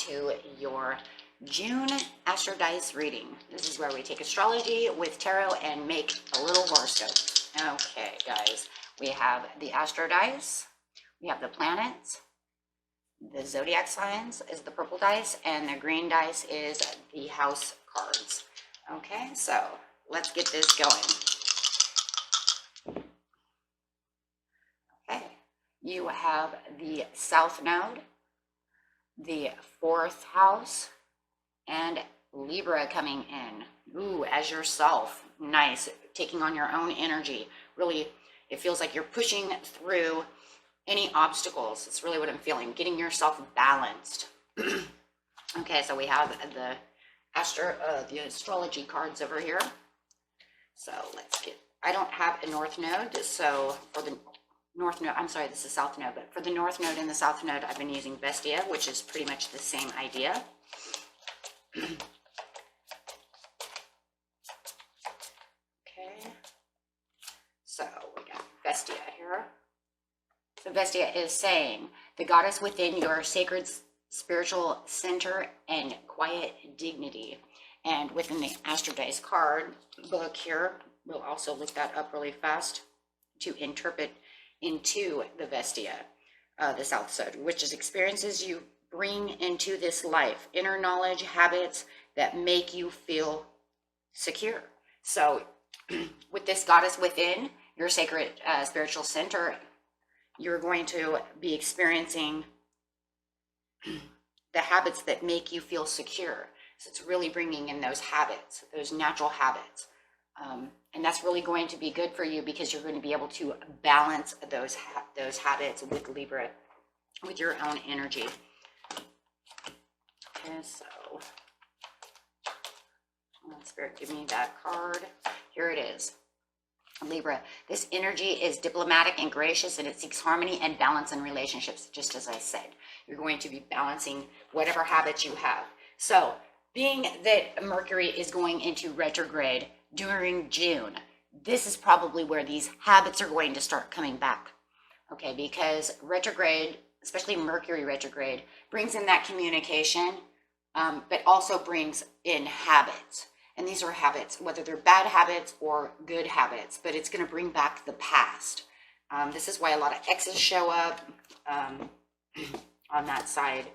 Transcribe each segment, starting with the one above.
to your June Astro Dice reading. This is where we take astrology with tarot and make a little horoscope. Okay, guys, we have the Astro Dice, we have the planets, the zodiac signs is the purple dice, and the green dice is the house cards. Okay, so let's get this going. Okay, you have the South Node, the fourth house, and Libra coming in. Ooh, as yourself. Nice. Taking on your own energy. Really, it feels like you're pushing through any obstacles. It's really what I'm feeling. Getting yourself balanced. Okay, so we have the astrology cards over here. So let's get, I don't have a north node, so for the north node, I'm sorry, this is south node, but for the north node and the south node, I've been using Bestia, which is pretty much the same idea. Okay, so we got Bestia here. So Bestia is saying, the goddess within your sacred spiritual center and quiet dignity. And within the Astrodice card book here, we'll also look that up really fast to interpret into the Bestia, the South Side, which is experiences you bring into this life, inner knowledge, habits that make you feel secure. So with this goddess within your sacred spiritual center, you're going to be experiencing the habits that make you feel secure. So it's really bringing in those habits, those natural habits. And that's really going to be good for you because you're going to be able to balance those habits with Libra, with your own energy. Okay, so Spirit, give me that card. Here it is. Libra, this energy is diplomatic and gracious, and it seeks harmony and balance in relationships, just as I said. You're going to be balancing whatever habits you have. So, being that Mercury is going into retrograde during June, this is probably where these habits are going to start coming back. Okay, because retrograde, especially Mercury retrograde, brings in that communication, but also brings in habits. And these are habits, whether they're bad habits or good habits, but it's going to bring back the past. This is why a lot of exes show up on that side.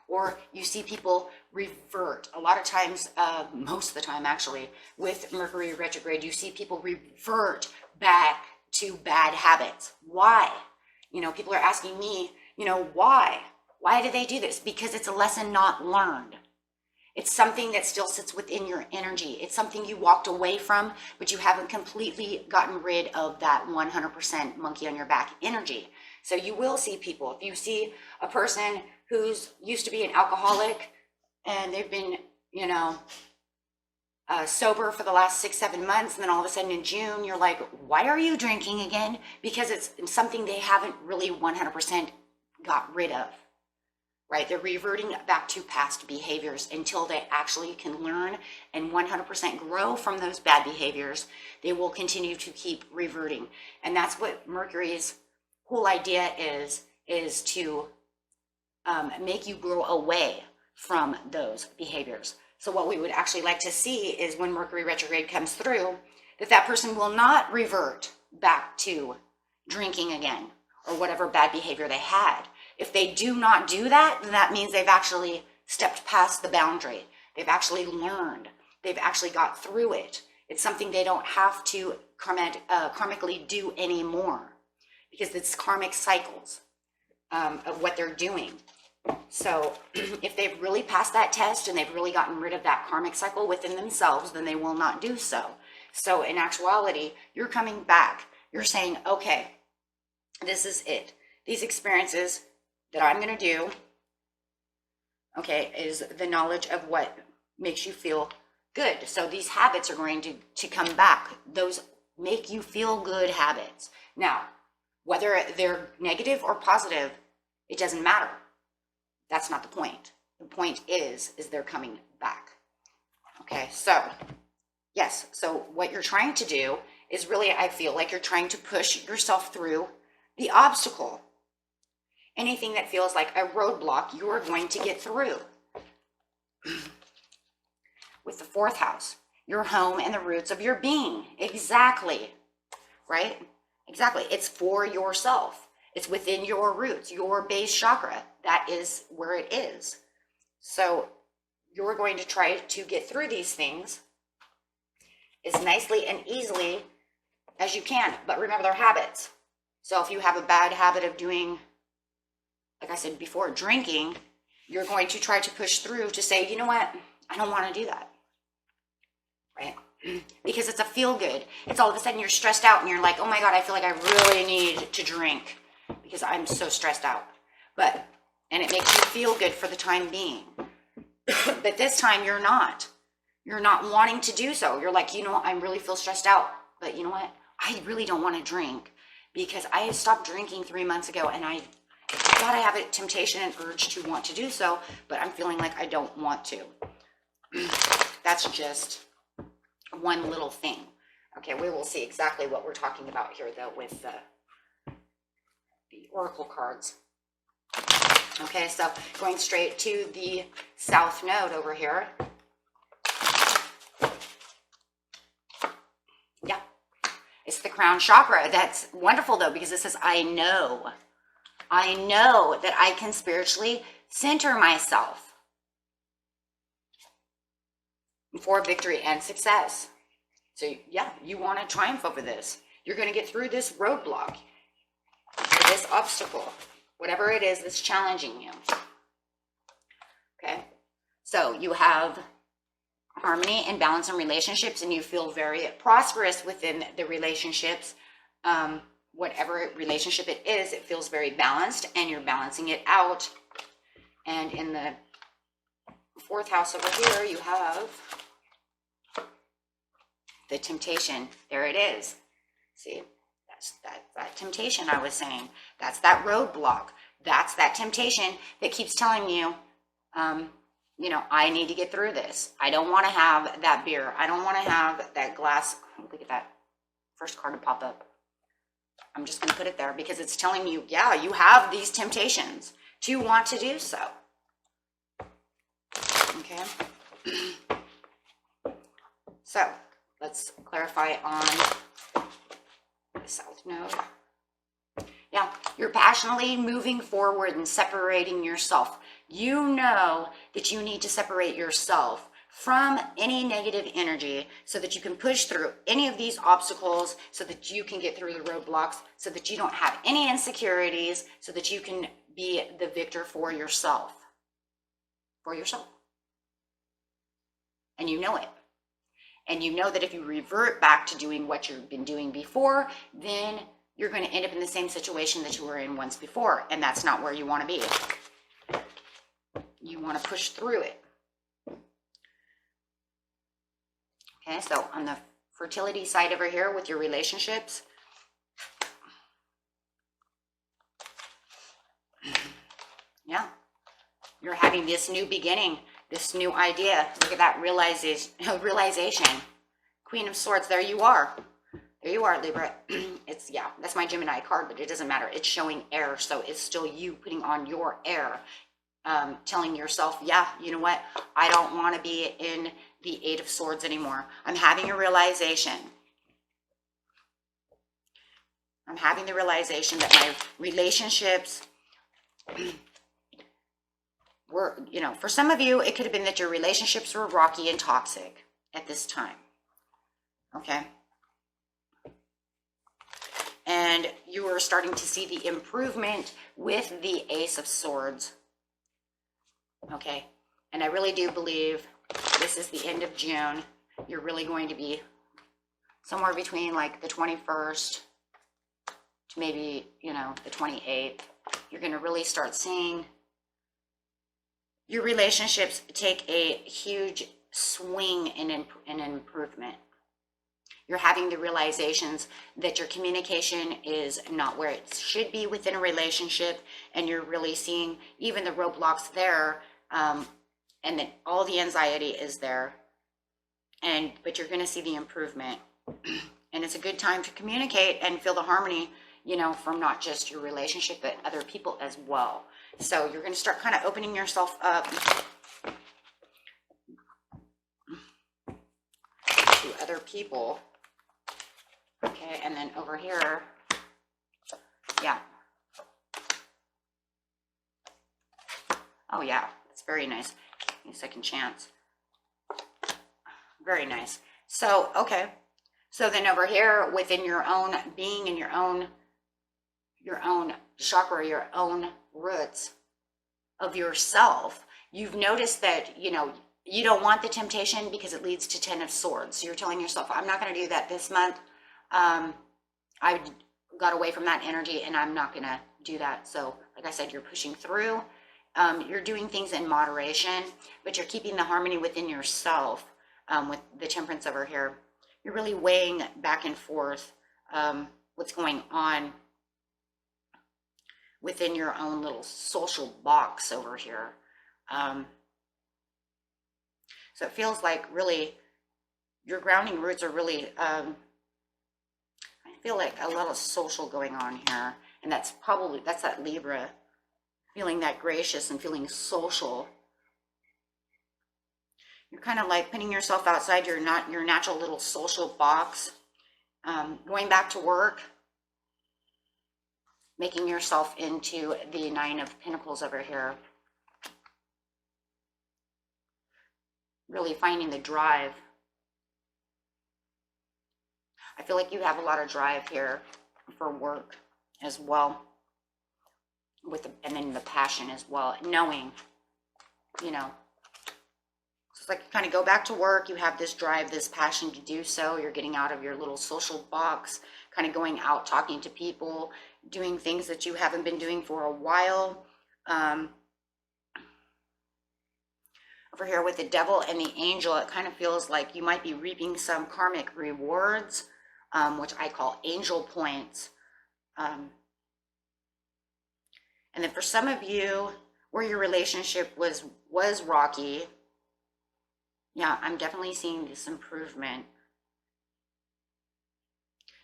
Or you see people revert. A lot of times, most of the time actually, with Mercury retrograde, you see people revert back to bad habits. Why? You know, people are asking me, you know, why? Why do they do this? Because it's a lesson not learned. It's something that still sits within your energy. It's something you walked away from, but you haven't completely gotten rid of that 100% monkey on your back energy. So you will see people. If you see a person who's used to be an alcoholic and they've been, you know, sober for the last 6-7 months, and then all of a sudden in June, you're like, why are you drinking again? Because it's something they haven't really 100% got rid of. Right? They're reverting back to past behaviors until they actually can learn and 100% grow from those bad behaviors. They will continue to keep reverting. And that's what Mercury's whole idea is to make you grow away from those behaviors. So what we would actually like to see is when Mercury retrograde comes through, that person will not revert back to drinking again or whatever bad behavior they had. If they do not do that, then that means they've actually stepped past the boundary. They've actually learned. They've actually got through it. It's something they don't have to karmically do anymore because it's karmic cycles of what they're doing. So if they've really passed that test and they've really gotten rid of that karmic cycle within themselves, then they will not do so. So in actuality, you're coming back. You're saying, okay, this is it. These experiences that I'm going to do, okay, is the knowledge of what makes you feel good. So these habits are going to come back. Those make you feel good habits. Now, whether they're negative or positive, it doesn't matter. That's not the point. The point is they're coming back. Okay, so yes, so what you're trying to do is really, I feel like you're trying to push yourself through the obstacle. anything that feels like a roadblock, you are going to get through. With the fourth house, your home and the roots of your being. Exactly, right? Exactly. It's for yourself. It's within your roots, your base chakra. That is where it is. So you're going to try to get through these things as nicely and easily as you can. But remember, they're habits. So if you have a bad habit of doing, like I said before, drinking, you're going to try to push through to say, you know what? I don't want to do that. Right? Because it's a feel good. It's all of a sudden you're stressed out and you're like, oh my God, I feel like I really need to drink because I'm so stressed out. And it makes you feel good for the time being. But this time you're not wanting to do so. You're like, you know what? I really feel stressed out, but you know what? I really don't want to drink because I stopped drinking 3 months ago and I thought I have a temptation and urge to want to do so, but I'm feeling like I don't want to. That's just one little thing. Okay, we will see exactly what we're talking about here though with the oracle cards. Okay, so going straight to the south node over here. Yeah, it's the crown chakra. That's wonderful though, because it says, I know that I can spiritually center myself for victory and success. So yeah, you want to triumph over this. You're going to get through this roadblock, this obstacle, whatever it is that's challenging you. Okay, so you have harmony and balance in relationships, and you feel very prosperous within the relationships. Whatever relationship it is, it feels very balanced, and you're balancing it out. And in the fourth house over here, you have the temptation. There it is. See, that's that temptation I was saying. That's that roadblock. That's that temptation that keeps telling you, you know, I need to get through this. I don't want to have that beer. I don't want to have that glass. Look at that first card to pop up. I'm just going to put it there because it's telling you, yeah, you have these temptations to want to do so. Okay. So let's clarify on the south node. Yeah, you're passionately moving forward and separating yourself. You know that you need to separate yourself from any negative energy so that you can push through any of these obstacles, so that you can get through the roadblocks, so that you don't have any insecurities, so that you can be the victor for yourself. For yourself. And you know it. And you know that if you revert back to doing what you've been doing before, then you're going to end up in the same situation that you were in once before. And that's not where you want to be. You want to push through it. Okay, so on the fertility side over here with your relationships, yeah, you're having this new beginning, this new idea. Look at that realization. Queen of Swords, there you are. There you are, Libra. It's, yeah, that's my Gemini card, but it doesn't matter. It's showing air, so it's still you putting on your air, telling yourself, yeah, you know what? I don't want to be in the Eight of Swords anymore. I'm having a realization. I'm having the realization that my relationships were, you know, for some of you, it could have been that your relationships were rocky and toxic at this time. Okay. And you are starting to see the improvement with the Ace of Swords. Okay. And I really do believe this is the end of June. You're really going to be somewhere between like the 21st to maybe, you know, the 28th. You're going to really start seeing your relationships take a huge swing in improvement. You're having the realizations that your communication is not where it should be within a relationship, and you're really seeing even the roadblocks there, and that all the anxiety is there, but you're going to see the improvement. And it's a good time to communicate and feel the harmony you know, from not just your relationship, but other people as well. So you're going to start kind of opening yourself up to other people. Okay, and then over here, yeah. Oh yeah, it's very nice. A second chance. Very nice. So, okay. So then over here within your own being and your own chakra, your own roots of yourself, you've noticed that, you know, you don't want the temptation because it leads to 10 of Swords. So you're telling yourself, I'm not going to do that this month. I got away from that energy and I'm not going to do that. So like I said, you're pushing through. You're doing things in moderation, but you're keeping the harmony within yourself. With the Temperance over here, you're really weighing back and forth what's going on within your own little social box over here. So it feels like really your grounding roots are really, I feel like a lot of social going on here. And that's that Libra, feeling that gracious and feeling social. You're kind of like putting yourself outside your natural little social box, going back to work, making yourself into the Nine of Pentacles over here. Really finding the drive. I feel like you have a lot of drive here for work as well, and then the passion as well, knowing, you know. It's like you kind of go back to work, you have this drive, this passion to do so. You're getting out of your little social box, kind of going out, talking to people, doing things that you haven't been doing for a while. Over here with the Devil and the Angel, it kind of feels like you might be reaping some karmic rewards, which I call angel points. And then for some of you, where your relationship was rocky, yeah, I'm definitely seeing this improvement.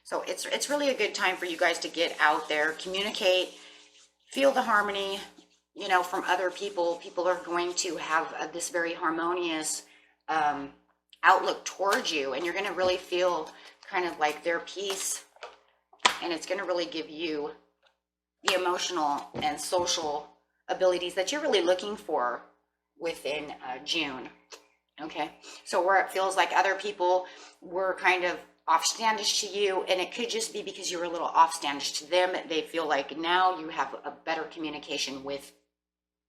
So it's really a good time for you guys to get out there, communicate, feel the harmony, you know, from other people. People are going to have this very harmonious outlook towards you, and you're going to really feel kind of like their peace, and it's going to really give you the emotional and social abilities that you're really looking for within June. Okay, so where it feels like other people were kind of offstandish to you, and it could just be because you were a little offstandish to them, they feel like now you have a better communication with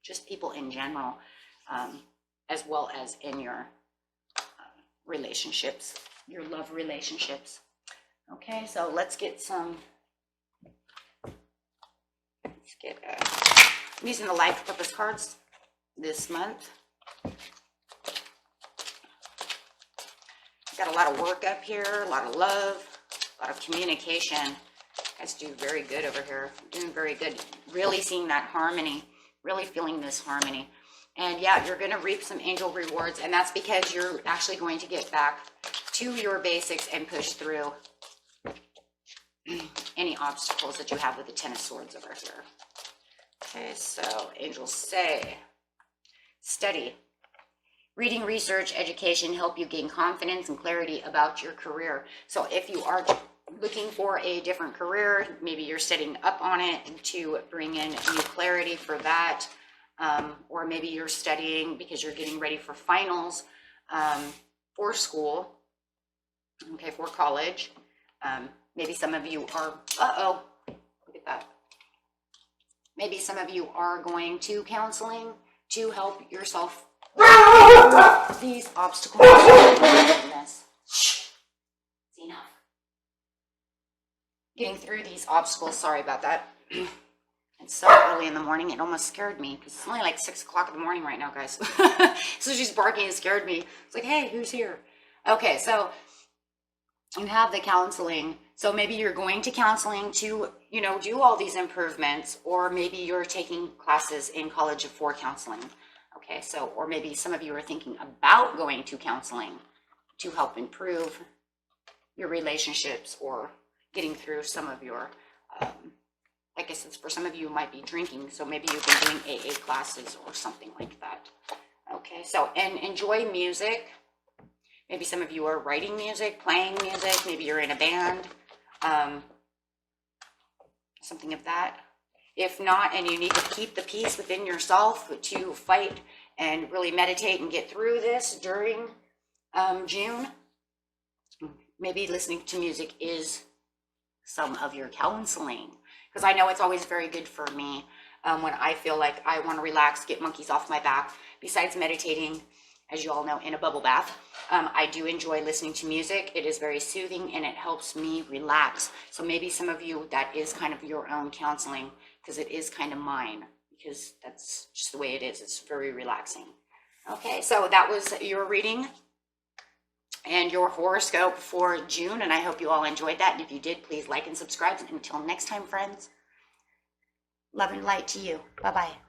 just people in general, as well as in your relationships, your love relationships. Okay, so let's get some, I'm using the life purpose cards this month. Got a lot of work up here, a lot of love, a lot of communication. You guys do very good over here. Doing very good. Really seeing that harmony, really feeling this harmony. And yeah, you're going to reap some angel rewards, and that's because you're actually going to get back to your basics and push through any obstacles that you have with the Ten of Swords over here. Okay, so angels say, study. Reading, research, education help you gain confidence and clarity about your career. So if you are looking for a different career, maybe you're setting up on it to bring in new clarity for that, or maybe you're studying because you're getting ready for finals for school, okay, for college. Maybe some of you are, look at that. Maybe some of you are going to counseling to help yourself these obstacles. It's enough. Getting through these obstacles. Sorry about that. It's so early in the morning. It almost scared me because it's only like 6 o'clock in the morning right now, guys. So she's barking and scared me. It's like, hey, who's here? Okay, so you have the counseling. So maybe you're going to counseling to, you know, do all these improvements, or maybe you're taking classes in college for counseling. Okay, so, or maybe some of you are thinking about going to counseling to help improve your relationships or getting through some of your I guess it's for some of you who might be drinking, so maybe you've been doing AA classes or something like that. Okay, so, and enjoy music. Maybe some of you are writing music, playing music, maybe you're in a band, something of that. If not, and you need to keep the peace within yourself to fight and really meditate and get through this during June, maybe listening to music is some of your counseling. Because I know it's always very good for me when I feel like I want to relax, get monkeys off my back. Besides meditating, as you all know, in a bubble bath, I do enjoy listening to music. It is very soothing and it helps me relax. So maybe some of you, that is kind of your own counseling, because it is kind of mine, because that's just the way it is. It's very relaxing. Okay, so that was your reading and your horoscope for June, and I hope you all enjoyed that. And if you did, please like and subscribe. Until next time, friends, love and light to you. Bye-bye.